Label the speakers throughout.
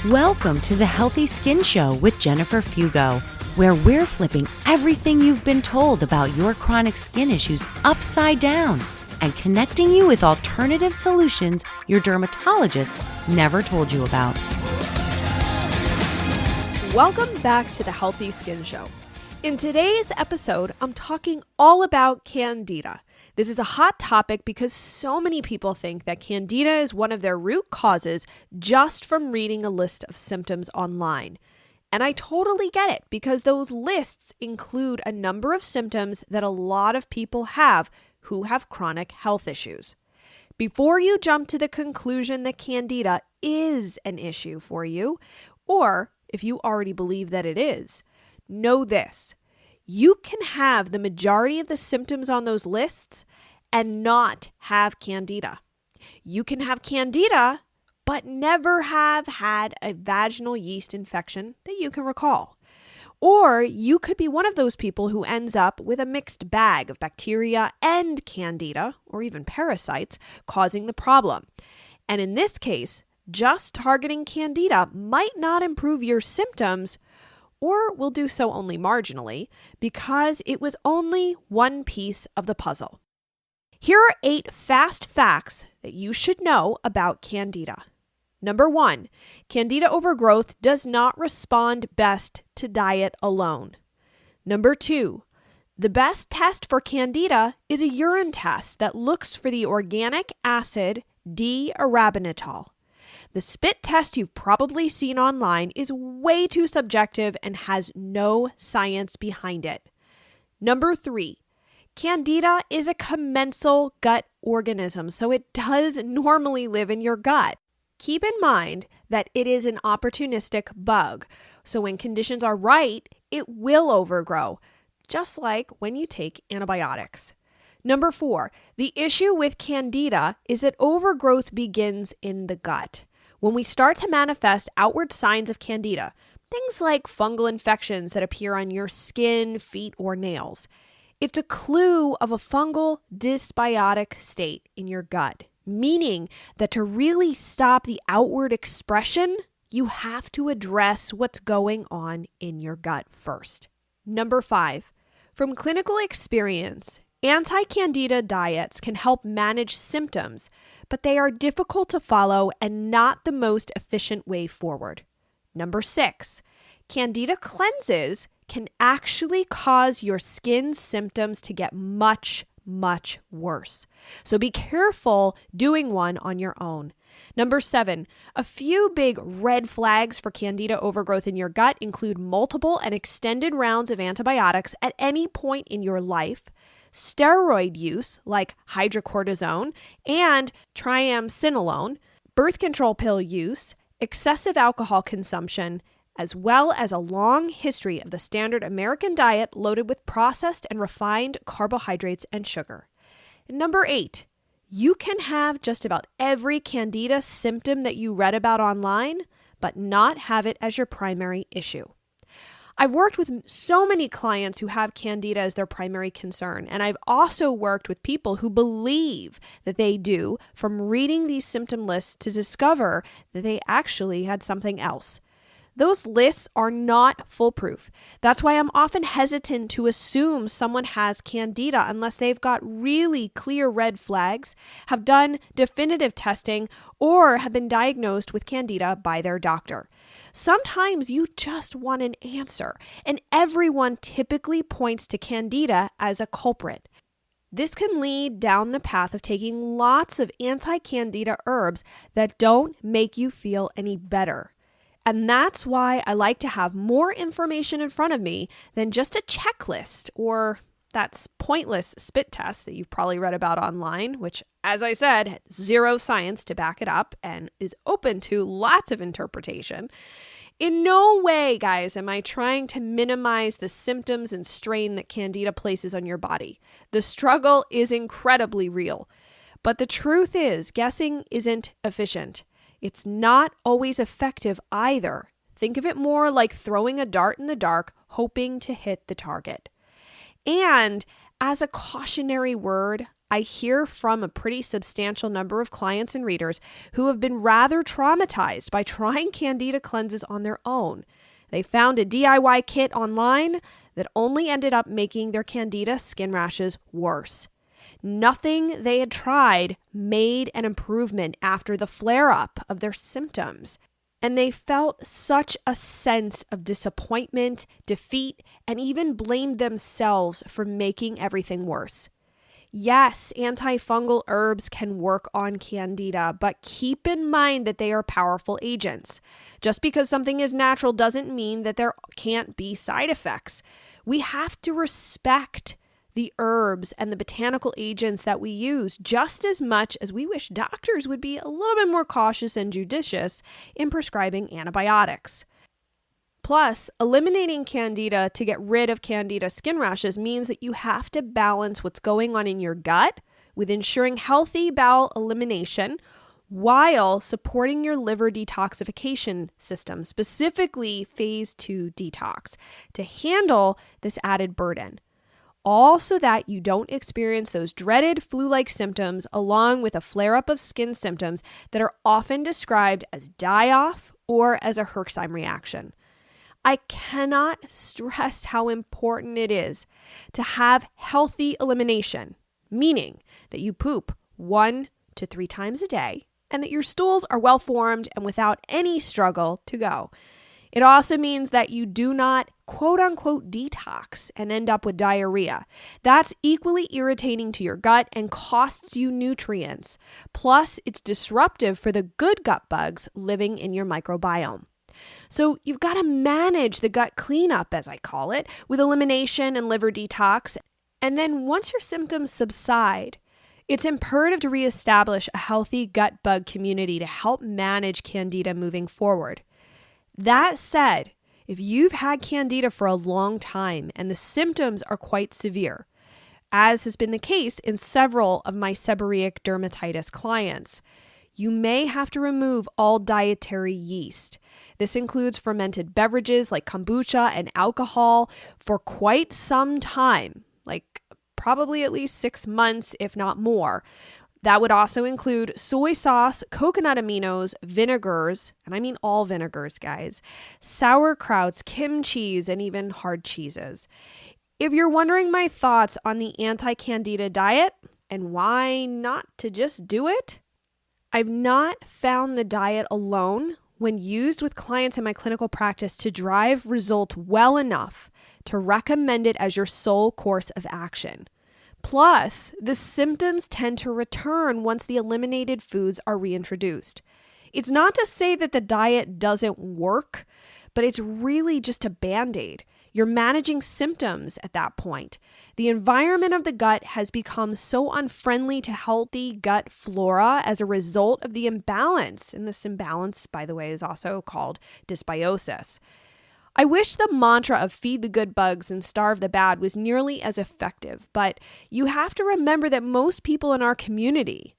Speaker 1: Welcome to the Healthy Skin Show with Jennifer Fugo, where we're flipping everything you've been told about your chronic skin issues upside down and connecting you with alternative solutions your dermatologist never told you about.
Speaker 2: Welcome back to the Healthy Skin Show. In today's episode, I'm talking all about Candida. This is a hot topic because so many people think that Candida is one of their root causes just from reading a list of symptoms online. And I totally get it because those lists include a number of symptoms that a lot of people have who have chronic health issues. Before you jump to the conclusion that Candida is an issue for you, or if you already believe that it is, know this. You can have the majority of the symptoms on those lists and not have Candida. You can have Candida, but never have had a vaginal yeast infection that you can recall. Or you could be one of those people who ends up with a mixed bag of bacteria and Candida, or even parasites, causing the problem. And in this case, just targeting Candida might not improve your symptoms, or will do so only marginally, because it was only one piece of the puzzle. Here are 8 fast facts that you should know about Candida. Number 1, Candida overgrowth does not respond best to diet alone. Number 2, the best test for Candida is a urine test that looks for the organic acid D-arabinitol. The spit test you've probably seen online is way too subjective and has no science behind it. Number 3, Candida is a commensal gut organism, so it does normally live in your gut. Keep in mind that it is an opportunistic bug, so when conditions are right, it will overgrow, just like when you take antibiotics. Number 4, the issue with Candida is that overgrowth begins in the gut. When we start to manifest outward signs of Candida, things like fungal infections that appear on your skin, feet, or nails, it's a clue of a fungal dysbiotic state in your gut, meaning that to really stop the outward expression, you have to address what's going on in your gut first. Number 5, from clinical experience, anti-Candida diets can help manage symptoms, but they are difficult to follow and not the most efficient way forward. Number 6, Candida cleanses can actually cause your skin symptoms to get much, much worse. So be careful doing one on your own. Number 7, a few big red flags for Candida overgrowth in your gut include multiple and extended rounds of antibiotics at any point in your life, steroid use like hydrocortisone and triamcinolone, birth control pill use, excessive alcohol consumption, as well as a long history of the standard American diet loaded with processed and refined carbohydrates and sugar. And number 8, you can have just about every Candida symptom that you read about online, but not have it as your primary issue. I've worked with so many clients who have Candida as their primary concern, and I've also worked with people who believe that they do from reading these symptom lists to discover that they actually had something else. Those lists are not foolproof. That's why I'm often hesitant to assume someone has Candida unless they've got really clear red flags, have done definitive testing, or have been diagnosed with Candida by their doctor. Sometimes you just want an answer, and everyone typically points to Candida as a culprit. This can lead down the path of taking lots of anti-Candida herbs that don't make you feel any better. And that's why I like to have more information in front of me than just a checklist or that pointless spit test that you've probably read about online, which, as I said, has zero science to back it up and is open to lots of interpretation. In no way, guys, am I trying to minimize the symptoms and strain that Candida places on your body. The struggle is incredibly real. But the truth is, guessing isn't efficient. It's not always effective either. Think of it more like throwing a dart in the dark, hoping to hit the target. And as a cautionary word, I hear from a pretty substantial number of clients and readers who have been rather traumatized by trying Candida cleanses on their own. They found a DIY kit online that only ended up making their Candida skin rashes worse. Nothing they had tried made an improvement after the flare-up of their symptoms. And they felt such a sense of disappointment, defeat, and even blamed themselves for making everything worse. Yes, antifungal herbs can work on Candida, but keep in mind that they are powerful agents. Just because something is natural doesn't mean that there can't be side effects. We have to respect the herbs and the botanical agents that we use just as much as we wish doctors would be a little bit more cautious and judicious in prescribing antibiotics. Plus, eliminating Candida to get rid of Candida skin rashes means that you have to balance what's going on in your gut with ensuring healthy bowel elimination while supporting your liver detoxification system, specifically phase 2 detox, to handle this added burden. All so that you don't experience those dreaded flu-like symptoms along with a flare-up of skin symptoms that are often described as die-off or as a Herxheim reaction. I cannot stress how important it is to have healthy elimination, meaning that you poop 1 to 3 times a day and that your stools are well-formed and without any struggle to go. It also means that you do not quote-unquote detox and end up with diarrhea. That's equally irritating to your gut and costs you nutrients. Plus, it's disruptive for the good gut bugs living in your microbiome. So you've got to manage the gut cleanup, as I call it, with elimination and liver detox. And then once your symptoms subside, it's imperative to reestablish a healthy gut bug community to help manage Candida moving forward. That said, if you've had Candida for a long time and the symptoms are quite severe, as has been the case in several of my seborrheic dermatitis clients, you may have to remove all dietary yeast. This includes fermented beverages like kombucha and alcohol for quite some time, like probably at least 6 months, if not more. That would also include soy sauce, coconut aminos, vinegars, and I mean all vinegars, guys, sauerkrauts, kimchis, and even hard cheeses. If you're wondering my thoughts on the anti-Candida diet and why not to just do it, I've not found the diet alone when used with clients in my clinical practice to drive results well enough to recommend it as your sole course of action. Plus, the symptoms tend to return once the eliminated foods are reintroduced. It's not to say that the diet doesn't work, but it's really just a Band-Aid. You're managing symptoms at that point. The environment of the gut has become so unfriendly to healthy gut flora as a result of the imbalance. And this imbalance, by the way, is also called dysbiosis. I wish the mantra of feed the good bugs and starve the bad was nearly as effective, but you have to remember that most people in our community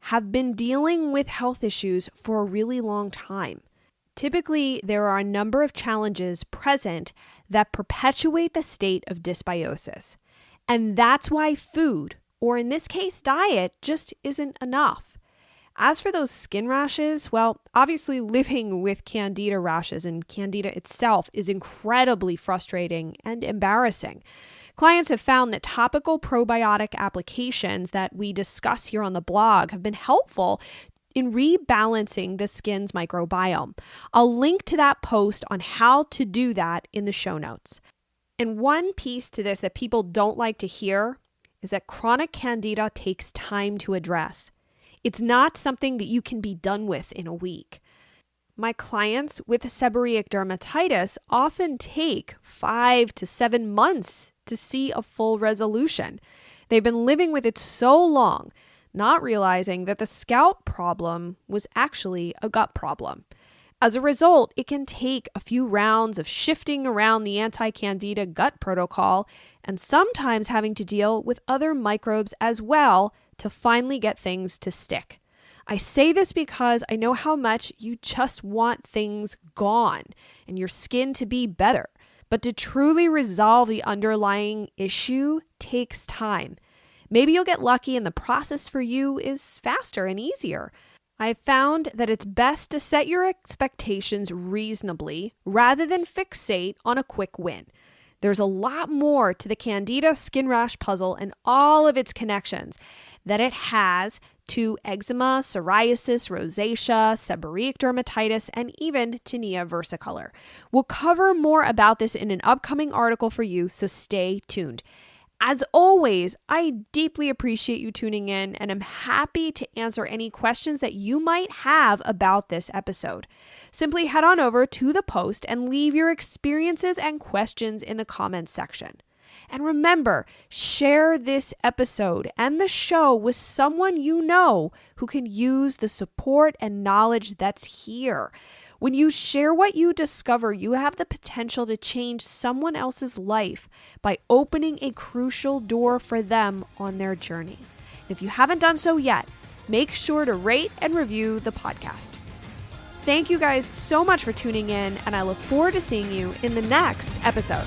Speaker 2: have been dealing with health issues for a really long time. Typically, there are a number of challenges present that perpetuate the state of dysbiosis, and that's why food, or in this case diet, just isn't enough. As for those skin rashes, well, obviously living with Candida rashes and Candida itself is incredibly frustrating and embarrassing. Clients have found that topical probiotic applications that we discuss here on the blog have been helpful in rebalancing the skin's microbiome. I'll link to that post on how to do that in the show notes. And one piece to this that people don't like to hear is that chronic Candida takes time to address. It's not something that you can be done with in a week. My clients with seborrheic dermatitis often take 5 to 7 months to see a full resolution. They've been living with it so long, not realizing that the scalp problem was actually a gut problem. As a result, it can take a few rounds of shifting around the anti-Candida gut protocol and sometimes having to deal with other microbes as well to finally get things to stick. I say this because I know how much you just want things gone and your skin to be better. But to truly resolve the underlying issue takes time. Maybe you'll get lucky and the process for you is faster and easier. I've found that it's best to set your expectations reasonably rather than fixate on a quick win. There's a lot more to the Candida skin rash puzzle and all of its connections that it has to eczema, psoriasis, rosacea, seborrheic dermatitis, and even tinea versicolor. We'll cover more about this in an upcoming article for you, so stay tuned. As always, I deeply appreciate you tuning in, and I'm happy to answer any questions that you might have about this episode. Simply head on over to the post and leave your experiences and questions in the comments section. And remember, share this episode and the show with someone you know who can use the support and knowledge that's here. When you share what you discover, you have the potential to change someone else's life by opening a crucial door for them on their journey. If you haven't done so yet, make sure to rate and review the podcast. Thank you guys so much for tuning in, and I look forward to seeing you in the next episode.